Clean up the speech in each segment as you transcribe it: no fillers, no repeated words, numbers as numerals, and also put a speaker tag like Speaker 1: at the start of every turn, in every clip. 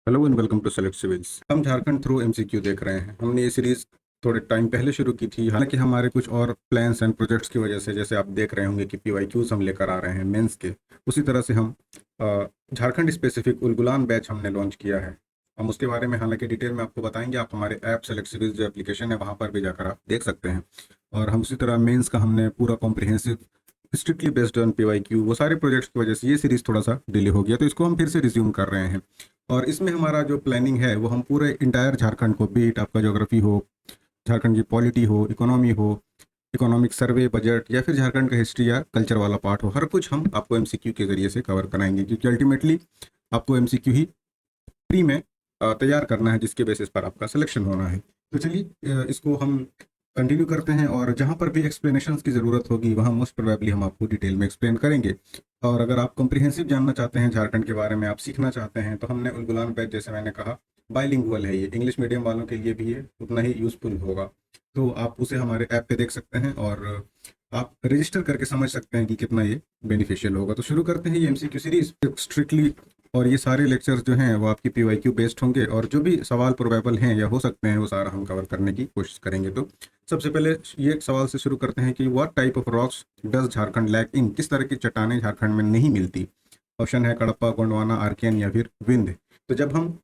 Speaker 1: Hello and welcome to select civils. हम Jharkhand through MCQ देख रहे हैं। हमने ये सीरीज थोड़े टाइम पहले शुरू की थी, हालांकि हमारे कुछ और प्लान्स एंड प्रोजेक्ट्स की वजह से, जैसे आप देख रहे होंगे कि पीवाईक्यूज हम लेकर आ रहे हैं मेंस के, उसी तरह से हम झारखंड स्पेसिफिक उलगुलान बैच हमने लॉन्च किया है। हम उसके बारे में हालांकि डिटेल में आपको बताएंगे। आप हमारे ऐप सेलेक्ट सिविल्स जो एप्लीकेशन है वहाँ पर भी जाकर आप देख सकते हैं। और हम उसी तरह मेंस का हमने पूरा comprehensive strictly based on PYQ, वो सारे प्रोजेक्ट्स की वजह से ये सीरीज थोड़ा सा डिले हो गया, तो इसको हम फिर से रिज्यूम कर रहे हैं। और इसमें हमारा जो प्लानिंग है वो हम पूरे इंटायर झारखंड को, बीट आपका ज्योग्राफी हो, झारखंड की पॉलिटी हो, इकोनॉमी हो, इकोनॉमिक सर्वे, बजट, या फिर झारखंड का हिस्ट्री या कल्चर वाला पार्ट हो, हर कुछ हम आपको एमसीक्यू के जरिए से कवर कराएंगे, क्योंकि अल्टीमेटली आपको एमसीक्यू ही प्री में तैयार करना है, जिसके बेसिस पर आपका सिलेक्शन होना है। तो चलिए इसको हम कंटिन्यू करते हैं, और जहाँ पर भी एक्सप्लेनेशंस की ज़रूरत होगी वहाँ मोस्ट प्रोबेबली हम आपको डिटेल में एक्सप्लेन करेंगे। और अगर आप कॉम्प्रिहेंसिव जानना चाहते हैं झारखंड के बारे में, आप सीखना चाहते हैं, तो हमने उलगुलान बैच, जैसे मैंने कहा, बाइलिंगुअल है, ये इंग्लिश मीडियम वालों के लिए भी है, उतना ही यूज़फुल होगा। तो आप उसे हमारे ऐप पे देख सकते हैं और आप रजिस्टर करके समझ सकते हैं कि कितना ये बेनिफिशियल होगा। तो शुरू करते हैं ये एमसीक्यू सीरीज स्ट्रिक्टली। और ये सारे लेक्चर्स जो हैं वो आपकी पीवाईक्यू बेस्ड होंगे, और जो भी सवाल प्रोबेबल हैं या हो सकते हैं वो सारा हम कवर करने की कोशिश करेंगे। तो सबसे पहले ये एक सवाल से शुरू करते हैं कि what type of rocks does Jharkhand lack in, किस तरह की चट्टानें झारखंड में नहीं मिलती। ऑप्शन है कडप्पा, गोंडवाना, आर्कियन या फिर विंध्य। तो जब हम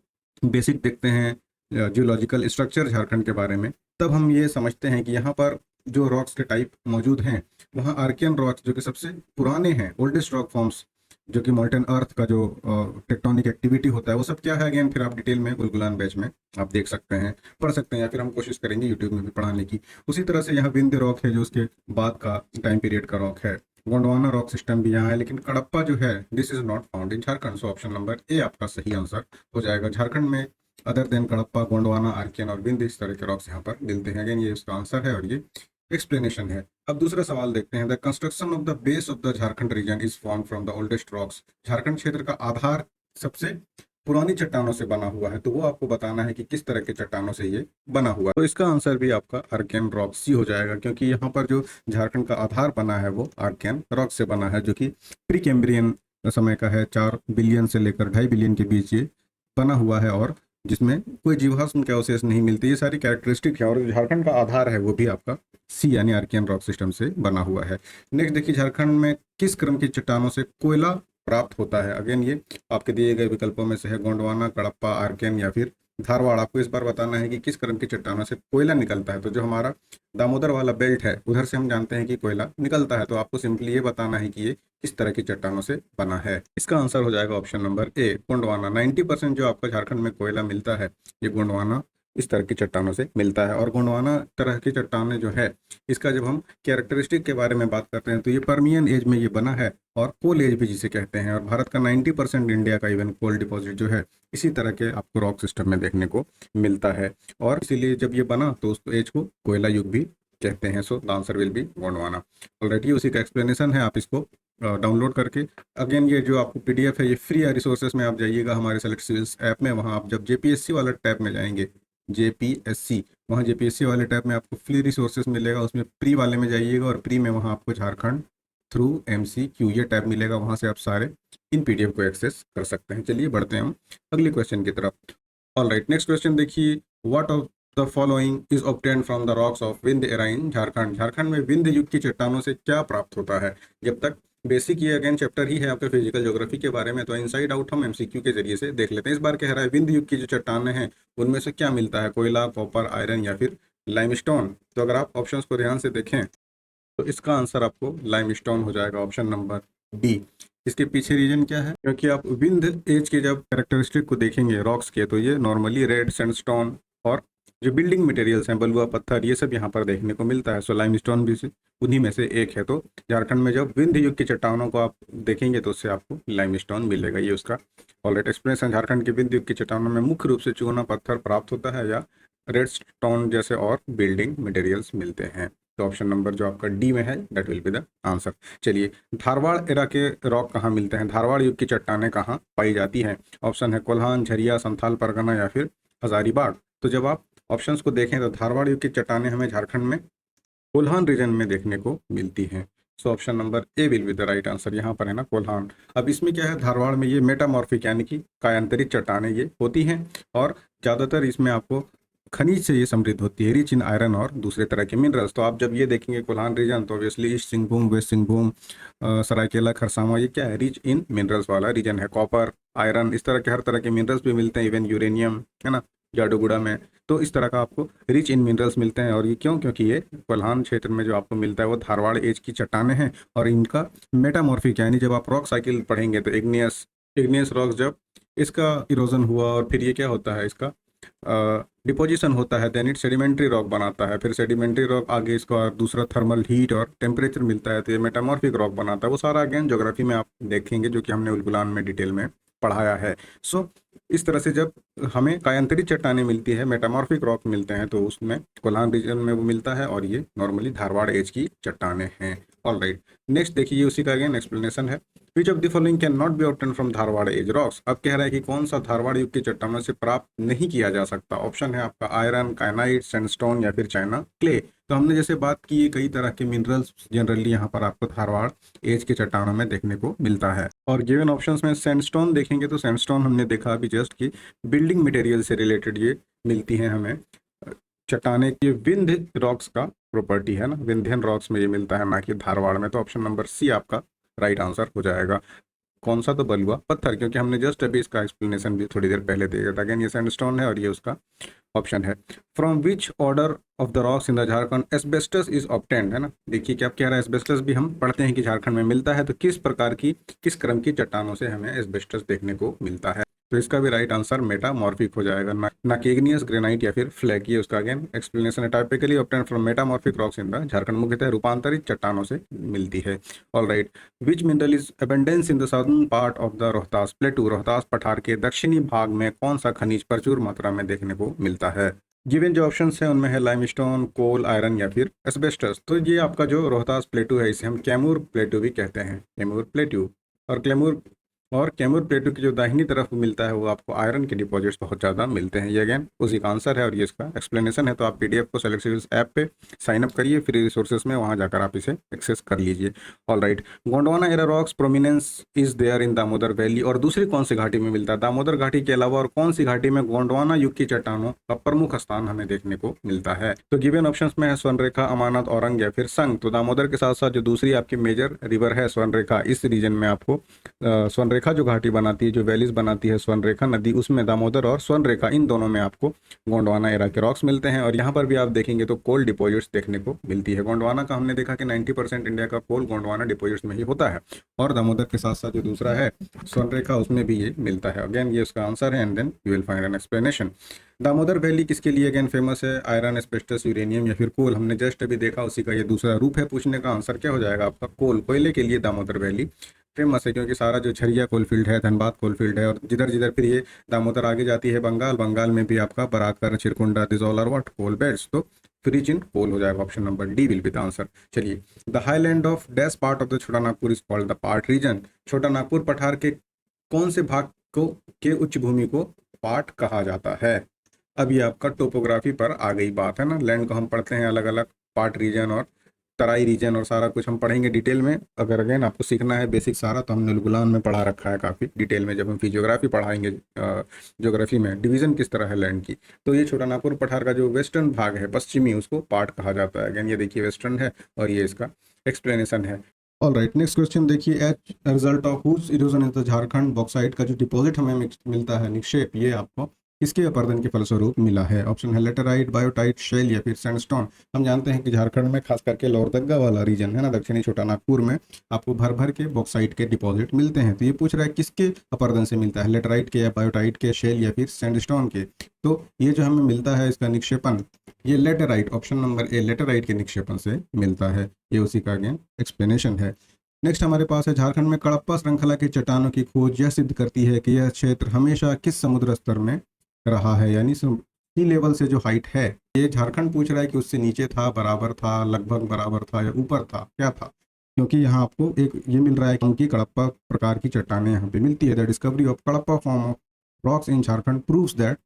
Speaker 1: बेसिक देखते हैं जियोलॉजिकल स्ट्रक्चर झारखंड के बारे में, तब हम ये समझते हैं कि यहाँ पर जो रॉक्स के टाइप मौजूद हैं, वहाँ आर्कियन रॉक्स जो कि सबसे पुराने हैं, ओल्डेस्ट रॉक फॉर्म्स, जो कि मोल्टन अर्थ का जो टेक्टोनिक एक्टिविटी होता है वो सब क्या है, अगेन फिर आप डिटेल में उलगुलान बैच में आप देख सकते हैं, पढ़ सकते हैं, या फिर हम कोशिश करेंगे यूट्यूब में भी पढ़ाने की। उसी तरह से यहाँ विंध्य रॉक है, जो उसके बाद का टाइम पीरियड का रॉक है। गोंडवाना रॉक सिस्टम भी यहाँ है, लेकिन कडप्पा जो है this is not found in Jharkhand. So option number A आपका सही आंसर हो जाएगा। झारखंड में other than Cuddapah, Gondwana, Archean और विंध्य, इस तरह के रॉक्स यहाँ पर मिलते हैं। अगेन ये उसका आंसर है और ये एक्सप्लेनेशन है। अब दूसरा सवाल देखते हैं। The construction of the base of the Jharkhand region is form from the oldest rocks. Jharkhand क्षेत्र का आधार सबसे पुरानी चट्टानों से बना हुआ है, तो वो आपको बताना है कि किस तरह के चट्टानों से ये बना हुआ है। तो इसका आंसर भी आपका आर्कियन रॉक सी हो जाएगा, क्योंकि यहाँ पर जो झारखंड का आधार बना है वो आर्कियन रॉक से बना है, जो कि प्री कैम्ब्रियन समय का है। 4 बिलियन से लेकर 2.5 बिलियन के बीच ये बना हुआ है, और जिसमें कोई जीवाश्म के अवशेष नहीं मिलते। ये सारी कैरेक्टरिस्टिक है, और जो झारखंड का आधार है वो भी आपका सी यानी आर्कियन रॉक सिस्टम से बना हुआ है। नेक्स्ट देखिए, झारखंड में किस क्रम की चट्टानों से कोयला प्राप्त होता है। अगेन ये आपके दिए गए विकल्पों में से है, गोंडवाना, कडप्पा, आर्कियन या फिर धारवाड़। आपको इस बार बताना है कि किस क्रम की चट्टानों से कोयला निकलता है। तो जो हमारा दामोदर वाला बेल्ट है, उधर से हम जानते हैं कि कोयला निकलता है, तो आपको सिंपली ये बताना है कि ये किस तरह की चट्टानों से बना है। इसका आंसर हो जाएगा ऑप्शन नंबर ए, गोंडवाना। 90% जो आपको झारखंड में कोयला मिलता है, ये गोंडवाना इस तरह की चट्टानों से मिलता है। और गोंडवाना तरह की चट्टानें जो है, इसका जब हम कैरेक्टरिस्टिक के बारे में बात करते हैं, तो ये पर्मियन एज में ये बना है, और कोल एज भी जिसे कहते हैं। और भारत का 90% इंडिया का इवन कोल डिपॉजिट जो है, इसी तरह के आपको रॉक सिस्टम में देखने को मिलता है, और इसीलिए जब ये बना तो उस एज को कोयला युग भी कहते हैं। So the answer will be Gondwana. Already उसी का एक्सप्लेनेशन है, आप इसको डाउनलोड करके, अगेन ये जो आपको पीडीएफ है ये फ्री है। रिसोर्सेज में आप जाइएगा हमारे सेलेक्ट सिविल्स ऐप में, वहाँ आप जब जेपीएससी वाला टैब में जाएंगे, जेपीएससी, वहाँ जेपीएससी वाले टैब में आपको फ्री रिसोर्सेज मिलेगा, उसमें प्री वाले में जाइएगा, और प्री में वहाँ आपको झारखंड थ्रू एमसीक्यू ये टैब मिलेगा, वहाँ से आप सारे इन पीडीएफ को एक्सेस कर सकते हैं। चलिए बढ़ते हैं हम अगले क्वेश्चन की तरफ। ऑल राइट, नेक्स्ट क्वेश्चन देखिए, what of the following is obtain from the rocks of Vindhya era in Jharkhand. Jharkhand में विंध्य युग की चट्टानों से क्या प्राप्त होता है। जब तक बेसिक ये अगेन चैप्टर ही है आपके फिजिकल ज्योग्राफी के बारे में, तो इनसाइड आउट हम एमसीक्यू के जरिए से देख लेते हैं। इस बार कह रहा है विंध्य युग की जो चट्टानें हैं उनमें से क्या मिलता है, कोयला, कॉपर, आयरन या फिर लाइमस्टोन। तो अगर आप ऑप्शंस को ध्यान से देखें तो इसका आंसर आपको लाइमस्टोन हो जाएगा, ऑप्शन नंबर डी। इसके पीछे रीजन क्या है, क्योंकि आप विंध्य एज के जब कैरेक्टरिस्टिक को देखेंगे रॉक्स के, तो ये नॉर्मली रेड सैंडस्टोन और जो बिल्डिंग मटेरियल्स हैं, बलुआ पत्थर, ये सब यहाँ पर देखने को मिलता है। सो लाइमस्टोन भी उन्हीं में से एक है। तो झारखंड में जब विंध्य युग की चट्टानों को आप देखेंगे तो उससे आपको लाइमस्टोन मिलेगा, ये उसका ऑलरेडी एक्सप्लेनेशन। झारखंड के विंध्य युग की चट्टानों में मुख्य रूप से चूना पत्थर प्राप्त होता है, या रेड स्टोन जैसे और बिल्डिंग मटेरियल्स मिलते हैं। तो ऑप्शन नंबर जो आपका डी में है that will be the answer. चलिए, धारवाड़ एरा के रॉक कहाँ मिलते हैं, धारवाड़ युग की चट्टानें कहाँ पाई जाती हैं। ऑप्शन है कोल्हान, झरिया, संथाल परगना या फिर हजारीबाग। तो जब आप ऑप्शंस को देखें तो धारवाड़ युग की चट्टानें हमें झारखंड में कोल्हान रीजन में देखने को मिलती हैं। सो option number A will be the right answer, यहाँ पर है ना कोल्हान। अब इसमें क्या है, धारवाड़ में ये मेटामॉर्फिक यानी कि कायांतरित चट्टानें ये होती हैं, और ज़्यादातर इसमें आपको खनिज से ये समृद्ध होती है, रिच इन आयरन और दूसरे तरह के मिनरल्स। तो आप जब ये देखेंगे कोल्हान रीजन, तो obviously east Singhbhum, west Singhbhum, Seraikela, Kharsawan, ये क्या है, रिच इन मिनरल्स वाला रीजन है। कॉपर, आयरन, इस तरह के हर तरह के मिनरल्स भी मिलते हैं, इवन यूरेनियम, है ना, जाडूगुड़ा में। तो इस तरह का आपको रिच इन मिनरल्स मिलते हैं। और ये क्यों, क्योंकि ये कोल्हान क्षेत्र में जो आपको मिलता है वो धारवाड़ एज की चट्टानें हैं, और इनका मेटामॉर्फिक यानी जब आप रॉक साइकिल पढ़ेंगे तो इग्नियस रॉक्स, जब इसका इरोजन हुआ और फिर ये क्या होता है, इसका डिपोजिशन होता है, देन इट सेडिमेंट्री रॉक बनाता है। फिर सेडिमेंट्री रॉक आगे इसका दूसरा थर्मल हीट और टेम्परेचर मिलता है, तो ये मेटामॉर्फिक रॉक बनाता है। वो सारा अगेन ज्योग्राफी में आप देखेंगे, जो कि हमने उलगुलान में डिटेल में पढ़ाया है। सो इस तरह से जब हमें कायांतरित चट्टानें मिलती है, मेटामॉर्फिक रॉक मिलते हैं, तो उसमें कोल्हान रीजन में वो मिलता है, और ये नॉर्मली धारवाड़ एज की चट्टानें हैं। ऑलराइट, नेक्स्ट देखिए, ये उसी का अगेन एक्सप्लेनेशन है। Which of the following can not be obtain from Dharwar age rocks. अब कह रहा है कि कौन सा धारवाड़ युग की चट्टानों से प्राप्त नहीं किया जा सकता। ऑप्शन है आपका आयरन, काइनाइट, सैंडस्टोन या फिर चाइना क्ले। तो हमने जैसे बात की, कई तरह के मिनरल्स जनरली यहाँ पर आपको धारवाड़ एज के चट्टानों में देखने को मिलता है। और गिवन ऑप्शंस में सैंडस्टोन देखेंगे तो सैंडस्टोन हमने देखा अभी जस्ट कि बिल्डिंग मटेरियल से रिलेटेड ये मिलती हैं हमें चट्टाने की। विंध्य रॉक्स का प्रॉपर्टी है ना, विंध्यन रॉक्स में ये मिलता है, ना कि धारवाड़ में। तो ऑप्शन नंबर सी आपका राइट आंसर हो जाएगा। कौन सा, तो बलुआ पत्थर, क्योंकि हमने जस्ट अभी इसका एक्सप्लेनेशन भी थोड़ी देर पहले दिया था। अगेन ये सैंडस्टोन है और ये उसका ऑप्शन है। From which order of the rocks in the Jharkhand asbestos is obtained, है ना। देखिए क्या कह रहा है, एस्बेस्टस भी हम पढ़ते हैं कि झारखंड में मिलता है, तो किस प्रकार की, किस क्रम की चट्टानों से हमें एस्बेस्टस देखने को मिलता है। तो इसका भी राइट आंसर मेटामॉर्फिक हो जाएगा, ना कि इग्नियस, ग्रेनाइट या फिर फ्लैग। ये उसका अगेन एक्सप्लेनेशन है। Typically obtained from metamorphic rocks in the Jharkhand, मुख्यतः रूपांतरित चट्टानों से मिलती है। Alright, which mineral is abundance in the southern part of the Rohtas प्लेटू। Rohtas पठार के दक्षिणी भाग में कौन सा खनिज प्रचुर मात्रा में देखने को मिलता है। गिवन जो ऑप्शंस हैं उनमें है लाइमस्टोन, कोल, आयरन या फिर एस्बेस्टस। तो ये आपका जो रोहतास प्लेटू है, इसे हम कैमूर प्लेटू भी कहते हैं, कैमूर प्लेटू। और कैमूर प्लेटू की जो दाहिनी तरफ मिलता है वो आपको आयरन के डिपॉजिट्स बहुत ज़्यादा मिलते हैं। ये अगेन उसी का आंसर है और ये इसका एक्सप्लेनेशन है। तो आप पीडीएफ को सेलेक्ट सिविल्स ऐप पे साइन अप करिए, फ्री रिसोर्सेज में, वहाँ जाकर आप इसे एक्सेस कर लीजिए। Alright, Gondwana era rocks prominence is there in Damodar valley. और दूसरी कौन सी घाटी में मिलता है, दामोदर घाटी के अलावा और कौन सी घाटी में गोंडवाना युग की चट्टानों का प्रमुख स्थान हमें देखने को मिलता है। तो गिवन ऑप्शंस में है स्वर्णरेखा, अमानत, औरंग या फिर संग। तो दामोदर के साथ साथ जो दूसरी आपकी मेजर रिवर है स्वर्णरेखा, इस रीजन में आपको स्वर्णरेखा जो घाटी बनाती है, जो वैलीज बनाती है स्वर्णरेखा नदी, उसमें दामोदर और स्वर्णरेखा, इन दोनों में आपको गोंडवाना एरा के रॉक्स मिलते हैं। और यहाँ पर भी आप देखेंगे तो कोल डिपॉजिट्स देखने को मिलती है। गोंडवाना का हमने देखा कि 90% इंडिया का कोल गोंडवाना डिपॉजिट्स में ही होता है, और दामोदर के साथ साथ जो दूसरा है स्वर्णरेखा, उसमें भी ये मिलता है। अगेन ये उसका आंसर है, and then you will find an explanation. Damodar valley किसके लिए अगेन फेमस है, आयरन, एस्बेस्टस, यूरेनियम या फिर कोल। हमने जस्ट अभी देखा, उसी का ये दूसरा रूप है। पूछने का आंसर क्या हो जाएगा आपका, कोल। कोयले के लिए दामोदर वैली फेमस है, क्योंकि सारा जो झरिया कोलफील्ड है, धनबाद कोलफील्ड है, और जिधर जिधर फिर ये दामोदर आगे जाती है बंगाल में भी आपका Barakar, Chirkunda, this all are what, coal belts. तो रिच इन कोल हो जाएगा, option number D will be the answer. चलिए, the highland of dash part of the Chota Nagpur is called the part region. Chota Nagpur पठार के कौन से भाग को के उच्च भूमि को पार्ट कहा जाता है। अब ये आपका टोपोग्राफी पर आ गई बात, है ना। लैंड को हम पढ़ते हैं अलग अलग, पार्ट रीजन और तराई रीजन, और सारा कुछ हम पढ़ेंगे डिटेल में। अगर अगेन आपको सीखना है बेसिक सारा, तो हमने उलगुलान में पढ़ा रखा है काफ़ी डिटेल में, जब हम फिजियोग्राफी पढ़ाएंगे, ज्योग्राफी में डिवीजन किस तरह है लैंड की। तो ये छोटा नागपुर पठार का जो वेस्टर्न भाग है, पश्चिमी, उसको पार्ट कहा जाता है। अगेन ये देखिए वेस्टर्न है, और ये इसका एक्सप्लेनेशन है। ऑल राइट, नेक्स्ट क्वेश्चन देखिए, as result of whose erosion in the Jharkhand bauxite का जो डिपॉजिट हमें मिलता है, निक्षेप, ये आपको किसके अपर्दन के फलस्वरूप मिला है। ऑप्शन है लेटेराइट, बायोटाइट, शेल या फिर सैंडस्टोन। हम जानते हैं कि झारखंड में खास करके लोहरदगा वाला रीजन है ना, दक्षिणी छोटा नागपुर में आपको भर भर के बॉक्साइट के डिपॉजिट मिलते हैं। तो ये पूछ रहा है किसके अपर्दन से मिलता है, लेटेराइट के या बायोटाइट के, शेल या फिर सैंडस्टोन के। तो ये जो हमें मिलता है इसका निक्षेपण, ये लेटेराइट, ऑप्शन नंबर ए, लेटेराइट के निक्षेपण से मिलता है। ये उसी का अगेन एक्सप्लेनेशन है। नेक्स्ट हमारे पास है, झारखंड में कडप्पा श्रृंखला की चट्टानों की खोज यह सिद्ध करती है कि यह क्षेत्र हमेशा किस समुद्र स्तर में रहा है, यानी सी लेवल से जो हाइट है। ये झारखंड पूछ रहा है कि उससे नीचे था, बराबर था, लगभग बराबर था, या ऊपर था, क्या था। क्योंकि यहाँ आपको एक ये मिल रहा है कि उनकी कडप्पा प्रकार की चट्टानें यहाँ पे मिलती है। The discovery of Cuddapah form of rocks in Jharkhand proves that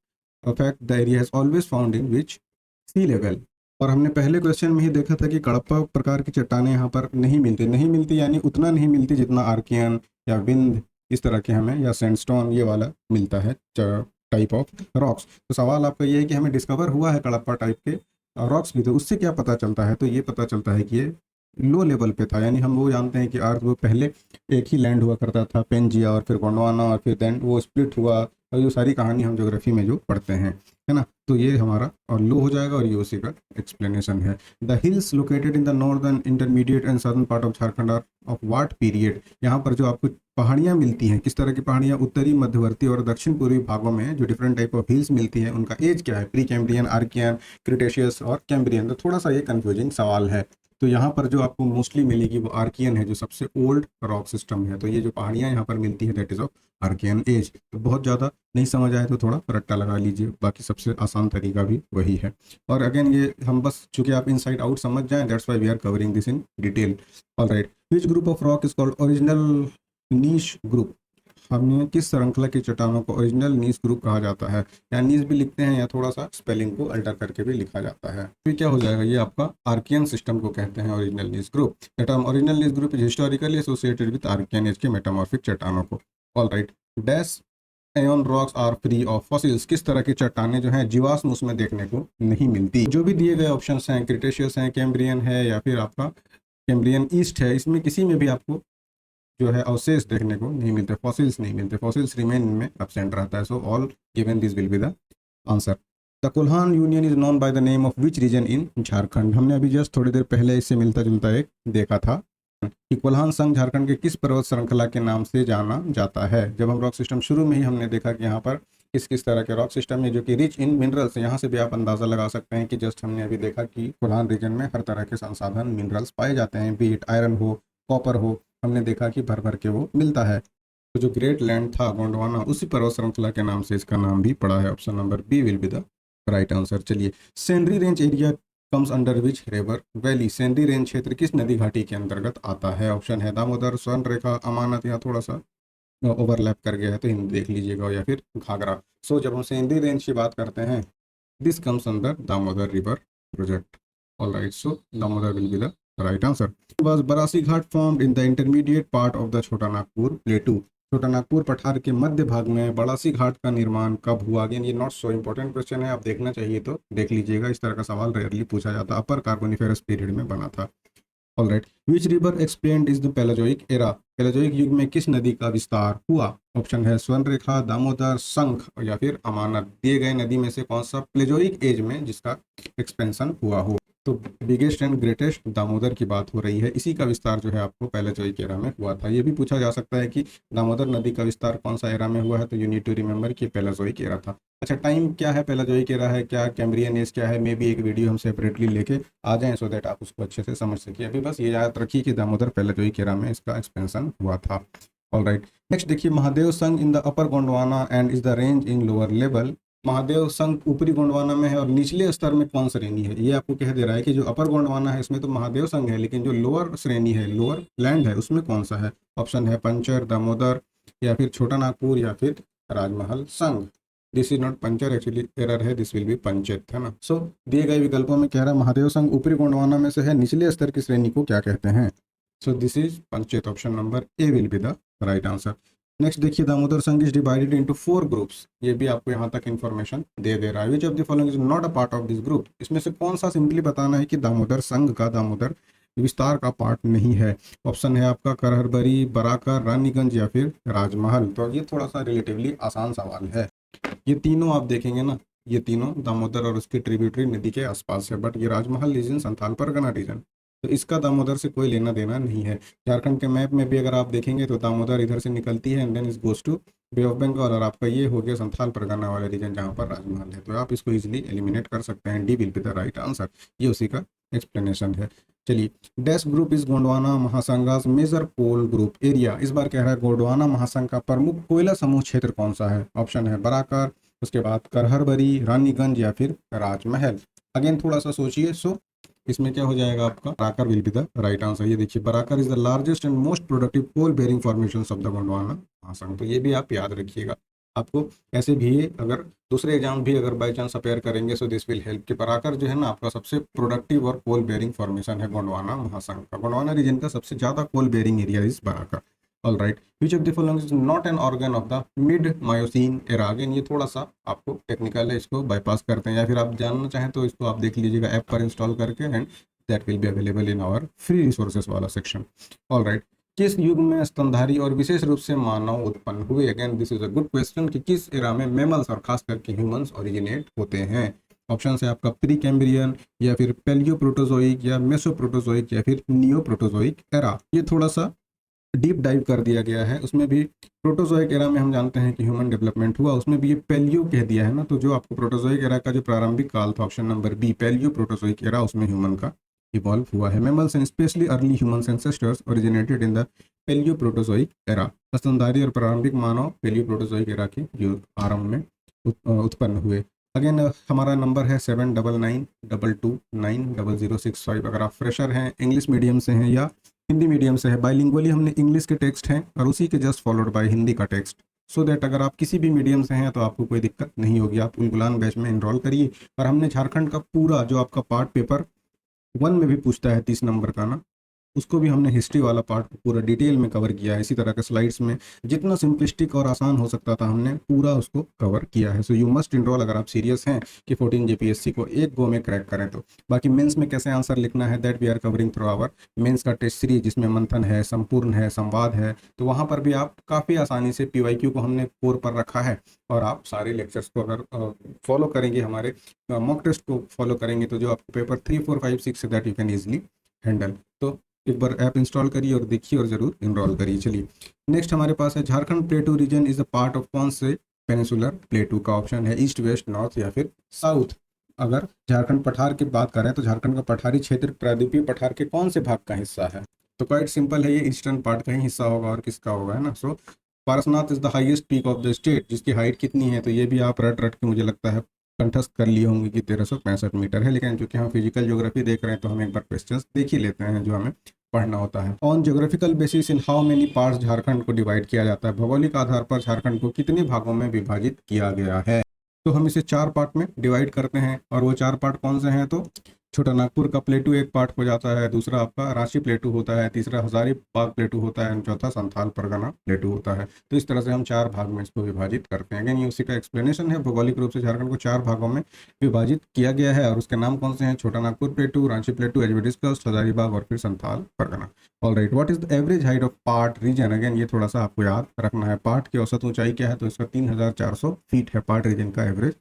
Speaker 1: a fact the area has always found in which sea level. और हमने पहले क्वेश्चन में ही देखा था कि कडप्पा प्रकार की चट्टानें यहाँ पर नहीं मिलती यानी उतना नहीं मिलती जितना आर्कियन या विंध्य इस तरह के हमें, या सैंडस्टोन ये वाला मिलता है टाइप ऑफ रॉक्स। तो सवाल आपका ये है कि हमें डिस्कवर हुआ है कडप्पा टाइप के रॉक्स भी, तो उससे क्या पता चलता है? तो ये पता चलता है कि ये लो लेवल पे था, यानी हम वो जानते हैं कि अर्थ वो पहले एक ही लैंड हुआ करता था, पेंजिया और फिर गोंडवाना, और फिर देन वो स्प्लिट हुआ, और ये सारी कहानी हम ज्योग्राफी में जो पढ़ते हैं, है ना। तो ये हमारा और लो हो जाएगा, और ये उसी का एक्सप्लेनेशन है। The hills located in the northern intermediate and southern part of Jharkhand are of what period? यहाँ पर जो आपको पहाड़ियाँ मिलती हैं, किस तरह की पहाड़ियाँ? उत्तरी, मध्यवर्ती और दक्षिण पूर्वी भागों में जो डिफरेंट टाइप ऑफ हिल्स मिलती है उनका एज क्या है? प्री कैम्ब्रियन, आर्कियन, क्रिटेशियस और कैम्ब्रियन। तो थोड़ा सा ये कंफ्यूजिंग सवाल है। तो यहाँ पर जो आपको मोस्टली मिलेगी वो आर्कियन है, जो सबसे ओल्ड रॉक सिस्टम है। तो ये जो पहाड़ियाँ यहाँ पर मिलती है that is of Archean age. तो बहुत ज़्यादा नहीं समझ आए तो थोड़ा रट्टा लगा लीजिए, बाकी सबसे आसान तरीका भी वही है। और अगेन ये हम बस चूंकि आप इनसाइड आउट समझ जाएं, that's why we are covering this in detail. Alright, which group of rock is called original gneiss group? हमने किस श्रृंखला की चट्टानों को ओरिजिनल नीस ग्रुप कहा जाता है? या नीस भी लिखते हैं, या थोड़ा सा स्पेलिंग को अल्टर करके भी लिखा जाता है। फिर क्या हो जाएगा? ये आपका आर्कियन सिस्टम को कहते हैं original gneiss group. The term original gneiss group is historically associated with archaean age के मेटामॉर्फिक चट्टानों को। Alright, dash and rocks are free of fossils? किस तरह की चट्टानें जो हैं जीवाश्म उसमें देखने को नहीं मिलती? जो भी दिए गए ऑप्शंस हैं, क्रिटेशियस है, कैम्ब्रियन है, या फिर आपका कैम्ब्रियन ईस्ट है, इसमें किसी में भी आपको जो है अवशेष देखने को नहीं मिलते, फॉसिल्स नहीं मिलते, फॉसिल्स रिमेन में एब्सेंट रहता है। So all given this will be the answer. The Kolhan union is known by the name of which region in Jharkhand? हमने अभी जस्ट थोड़ी देर पहले इससे मिलता जुलता एक देखा था कि कोल्हान संघ झारखंड के किस पर्वत श्रृंखला के नाम से जाना जाता है? जब हम रॉक सिस्टम शुरू में ही हमने देखा कि यहाँ पर किस किस तरह के रॉक सिस्टम है जो कि रिच इन मिनरल्स, यहाँ से भी आप अंदाजा लगा सकते हैं कि जस्ट हमने अभी देखा कि कोल्हान रीजन में हर तरह के संसाधन मिनरल्स पाए जाते हैं, बीट आयरन हो, कॉपर हो, हमने देखा कि भर भर के वो मिलता है। तो जो ग्रेट लैंड था गोंडवाना, उसी पर्वत श्रृंखला के नाम से इसका नाम भी पड़ा है। Option number B will be the right answer. चलिए, Sendri range area comes under which river valley? Sendri range क्षेत्र किस नदी घाटी के अंतर्गत आता है? ऑप्शन है दामोदर, स्वर्ण रेखा, अमानत, या थोड़ा सा ओवरलैप कर गया है तो हिंदी देख लीजिएगा, या फिर घाघरा। सो जब हम सेंड्री रेंज की बात करते हैं, this comes under Damodar river project. Alright, so Damodar will be the right answer. Was Barasi Ghat formed in the intermediate part of the छोटा नागपुर प्लेटू? छोटा नागपुर पठार के मध्य भाग में बड़ासी घाट का निर्माण कब हुआ? अगेन ये नॉट सो इंपॉर्टेंट क्वेश्चन है, आप देखना चाहिए तो देख लीजिएगा, इस तरह का सवाल रेयरली पूछा जाता। अपर कार्बोनिफेरस पीरियड में बना था। Alright, which river expand is the Palaeozoic era? Palaeozoic युग में किस नदी का विस्तार हुआ? ऑप्शन है स्वर्ण रेखा, दामोदर, शंख, या फिर अमानत। दिए गए नदी में से कौन सा प्लेजोइक एज में जिसका एक्सपेंशन हुआ हो? तो बिगेस्ट एंड ग्रेटेस्ट दामोदर की बात हो रही है, इसी का विस्तार जो है आपको पैलेजोइक एरा में हुआ था। ये भी पूछा जा सकता है कि दामोदर नदी का विस्तार कौन सा एरा में हुआ है, तो यू नीड टू रिमेंबर कि पैलेजोइक एरा था। अच्छा, टाइम क्या है, पैलेजोइक एरा है क्या, कैम्ब्रियन एज क्या है, मे भी एक वीडियो हम सेपरेटली लेके आ जाएं सो दैट आप उसको अच्छे से समझ सकिए। अभी बस ये याद रखिए कि दामोदर पैलेजोइक एरा में इसका एक्सपेंशन हुआ था। ऑलराइट, नेक्स्ट देखिए, महादेव संघ in the upper Gondwana and is the range in lower level? Mahadev संघ ऊपरी गोंडवाना में है, और निचले स्तर में कौन श्रेणी है? ये आपको कह दे रहा है कि जो अपर गोंडवाना है इसमें तो महादेव संघ है, लेकिन जो लोअर श्रेणी है, लोअर लैंड है, उसमें कौन सा है? ऑप्शन है पंचर, दामोदर, या फिर छोटा नागपुर, या फिर राजमहल संघ। This is not puncture, actually error है, दिस विल बी पंचेत, है ना। सो दिए गए विकल्पों में कह रहा है महादेव संघ ऊपरी गोंडवाना में से है, निचले स्तर की श्रेणी को क्या कहते हैं? So this is Panchet. Option number A will be the right answer. Next देखिए, दामोदर संघ इज डिवाइडेड इनटू 4 ग्रुप्स। ये भी आपको यहाँ तक इन्फॉर्मेशन दे रहा है। Which of the following is not a part of this group? इसमें से कौन सा सिंपली बताना है कि दामोदर संघ का, दामोदर विस्तार का पार्ट नहीं है? ऑप्शन है आपका करहरबरी, बराकर, रानीगंज, या फिर राजमहल। तो ये थोड़ा सा रिलेटिवली आसान सवाल है। ये तीनों आप देखेंगे ना, ये तीनों दामोदर और उसके ट्रिब्यूटरी नदी के आसपास है, बट ये राजमहल रीजन, संथाल परगना रीजन, तो इसका दामोदर से कोई लेना देना नहीं है। झारखंड के मैप में भी अगर आप देखेंगे तो दामोदर इधर से निकलती है and then is goes to Bay of Bengal, और आपका ये हो गया संथाल परगना वाला रीजन जहाँ पर राजमहल है। तो आप इसको इजीली एलिमिनेट कर सकते हैं, D will be the right answer. ये उसी का एक्सप्लेनेशन है। चलिए, डैश ग्रुप इज गोंडवाना महासंघास मेजर कोल ग्रुप एरिया? इस बार कह रहा है गोंडवाना महासंघ का प्रमुख कोयला समूह क्षेत्र कौन सा है? ऑप्शन है बराकर, उसके बाद करहरबरी, रानीगंज, या फिर राजमहल। अगेन थोड़ा सा सोचिए। सो इसमें क्या हो जाएगा आपका? Barakar will be the right answer. ये देखिए, Barakar is the largest and most productive coal bearing formation of the Gondwana महासंघ। तो ये भी आप याद रखिएगा। आपको ऐसे भी अगर दूसरे एग्जाम भी अगर बाई चांस अपेयर करेंगे सो दिस विल हेल्प। कि पराकर जो है ना आपका सबसे प्रोडक्टिव और कोल बेरिंग फॉर्मेशन है गोंडवाना महासंघ का। गोंडवाना रीजन का सबसे ज़्यादा कोल bearing area is Barakar. All right, which of the following is not an organ of the mid Miocene era. Again ये थोड़ा सा आपको टेक्निकल है, इसको बाईपास करते हैं, या फिर आप जानना चाहें तो इसको आप देख लीजिएगा ऐप पर इंस्टॉल करके, and that will be available in our free resources वाला सेक्शन। ऑल राइट, किस युग में स्तनधारी और विशेष रूप से मानव उत्पन्न हुए। Again this is a good question कि किस एरा में मैमल्स और खास करके ह्यूमंस ओरिजिनेट होते हैं। ऑप्शन है आपका प्री कैम्ब्रियन, या फिर पेलियो प्रोटोजोइक, या मेसो प्रोटोजोइक, या फिर नियो प्रोटोजोइक एरा। ये थोड़ा सा डीप डाइव कर दिया गया है। उसमें भी प्रोटोजोइक एरा में हम जानते हैं कि ह्यूमन डेवलपमेंट हुआ, उसमें भी ये पेलियो कह दिया है ना, तो जो आपको प्रोटोजोइक एरा का जो प्रारंभिक काल था option number B palaeo protozoic era, उसमें ह्यूमन का इवॉल्व हुआ है। Mammals and specially early human ancestors originated in the palaeo protozoic era. स्तनधारी और प्रारंभिक मानव पेलियो प्रोटोजोइक एरा के युग आरंभ में उत्पन्न हुए। अगेन हमारा नंबर है 7992290065। अगर आप फ्रेशर हैं, इंग्लिश मीडियम से हैं या हिंदी मीडियम से है, बाइलिंगुअली हमने इंग्लिश के टेक्स्ट हैं और उसी के जस्ट फॉलोड बाय हिंदी का टेक्स्ट, सो दैट अगर आप किसी भी मीडियम से हैं तो आपको कोई दिक्कत नहीं होगी। आप उलगुलान बैच में इनरोल करिए। और हमने झारखंड का पूरा जो आपका पार्ट पेपर 1 में भी पूछता है 30 नंबर का ना, उसको भी हमने हिस्ट्री वाला पार्ट पूरा डिटेल में कवर किया है। इसी तरह के स्लाइड्स में जितना सिंपलिस्टिक और आसान हो सकता था हमने पूरा उसको कवर किया है। सो यू मस्ट इनरोल अगर आप सीरियस हैं कि 14 जेपीएससी को एक गो में क्रैक करें तो। बाकी मेंस में कैसे आंसर लिखना है that we are covering through our mains का टेस्ट सीरीज, जिसमें मंथन है, संपूर्ण है, संवाद है, तो वहाँ पर भी आप काफ़ी आसानी से पीवाईक्यू को हमने कोर पर रखा है। और आप सारे लेक्चर्स को अगर फॉलो करेंगे, हमारे मॉक टेस्ट को फॉलो करेंगे, तो जो आपको paper 3, 4, 5, 6 say that you can easily handle. तो एक बार ऐप इंस्टॉल करिए और देखिए और ज़रूर इनरोल करिए। चलिए नेक्स्ट हमारे पास है Jharkhand plateau region is a part of कौन से पेनिसुलर प्लेटू का। ऑप्शन है ईस्ट, वेस्ट, नॉर्थ या फिर साउथ। अगर झारखंड पठार की बात करें तो झारखंड का पठारी क्षेत्र प्रायद्वीपीय पठार के कौन से भाग का हिस्सा है। तो क्वाइट सिंपल है, ये ईस्टर्न पार्ट का ही हिस्सा होगा। और किसका होगा, है ना। So Parasnath is the highest peak of the state, जिसकी हाइट कितनी है, तो ये भी आप रट रट के मुझे लगता है कंठस्थ कर लिए होंगे कि 1365 मीटर है। लेकिन चूंकि हम फिजिकल ज्योग्राफी देख रहे हैं तो हम एक बार क्वेश्चंस देख ही लेते हैं जो हमें पढ़ना होता है। On geographical basis in how many parts Jharkhand को डिवाइड किया जाता है। भौगोलिक आधार पर झारखंड को कितने भागों में विभाजित किया गया है। तो हम इसे 4 पार्ट में डिवाइड करते हैं। और वो 4 पार्ट कौन से हैं, तो छोटा नागपुर का प्लेटू एक पार्ट हो जाता है, दूसरा आपका रांची प्लेटू होता है, तीसरा हजारीबाग प्लेटू होता है, चौथा संथाल परगना प्लेटू होता है। तो इस तरह से हम 4 भाग में इसको विभाजित करते हैं। अगेन ये उसी का एक्सप्लेनेशन है। भौगोलिक रूप से झारखंड को 4 भागों में विभाजित किया गया है और उसके नाम कौन से हैं, Chota Nagpur plateau, Ranchi plateau, as we discussed, Hazaribagh और फिर Santhal Pargana. All right, what is the average height of part region. Again ये थोड़ा सा आपको याद रखना है। पार्ट की औसत ऊंचाई क्या है, तो इसका 3400 फीट है पार्ट रीजन का average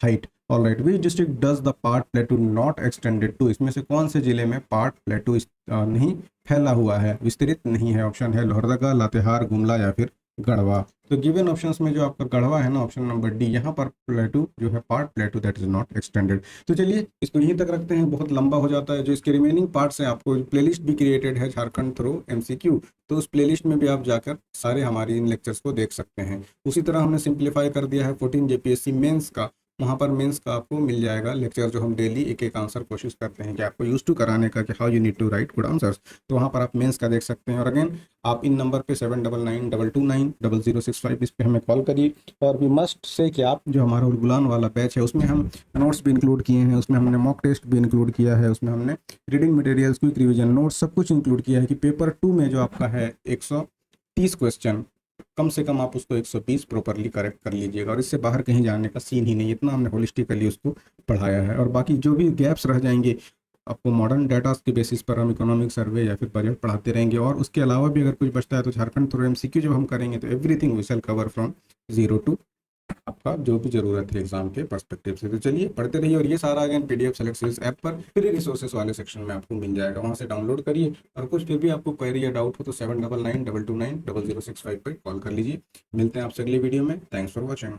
Speaker 1: height. All right, which district does the part plateau not extended to. इसमें से कौन से जिले में पार्ट प्लेटू नहीं फैला हुआ है, विस्तृत नहीं है। ऑप्शन है लोहरदगा, लातेहार, गुमला या फिर गढ़वा। तो गिवन ऑप्शंस में जो आपका गढ़वा है ना, ऑप्शन नंबर डी, यहाँ पर प्लेटू जो है part प्लेटू that is not extended. तो चलिए इसको यहीं तक रखते हैं, बहुत लंबा हो जाता है। जो इसके रिमेनिंग पार्ट्स हैं, आपको प्लेलिस्ट भी क्रिएटेड है झारखंड थ्रू एमसीक्यू, तो उस प्लेलिस्ट में भी आप जाकर सारे हमारे इन लेक्चर्स को देख सकते हैं। उसी तरह हमने सिंप्लीफाई कर दिया है 14 जेपीएससी मेंस का। वहाँ पर मेंस का आपको मिल जाएगा लेक्चर, जो हम डेली एक एक आंसर कोशिश करते हैं कि आपको यूज टू कराने का, कि how you need to write good answers. तो वहाँ पर आप मेंस का देख सकते हैं। और अगेन आप इन नंबर पे 7992290065 इस पे हमें कॉल करिए। और वी मस्ट से कि आप जो हमारा उलगुलान वाला बैच है उसमें हम नोट्स भी इंक्लूड किए हैं, उसमें हमने मॉक टेस्ट भी इंक्लूड किया है, उसमें हमने reading materials, quick revision notes सब कुछ इंक्लूड किया है कि पेपर 2 में जो आपका है 130 क्वेश्चन, कम से कम आप उसको 120 प्रॉपरली करेक्ट कर लीजिएगा। और इससे बाहर कहीं जाने का सीन ही नहीं, इतना हमने होलिस्टिकली उसको पढ़ाया है। और बाकी जो भी गैप्स रह जाएंगे आपको मॉडर्न डाटा के बेसिस पर हम इकोनॉमिक सर्वे या फिर बजट पढ़ाते रहेंगे। और उसके अलावा भी अगर कुछ बचता है तो झारखंड थ्रू एमसीक्यू जब हम करेंगे तो everything we shall cover from 0 to आपका जो भी जरूरत है एग्जाम के पर्सपेक्टिव से। तो चलिए पढ़ते रहिए। और ये सारा again PDF select series app पर फ्री रिसोर्सेस वाले सेक्शन में आपको मिल जाएगा, वहां से डाउनलोड करिए। और कुछ फिर भी आपको क्वेरी या डाउट हो तो 7992290065 पर कॉल कर लीजिए। मिलते हैं आपसे अगली वीडियो में। Thanks for watching.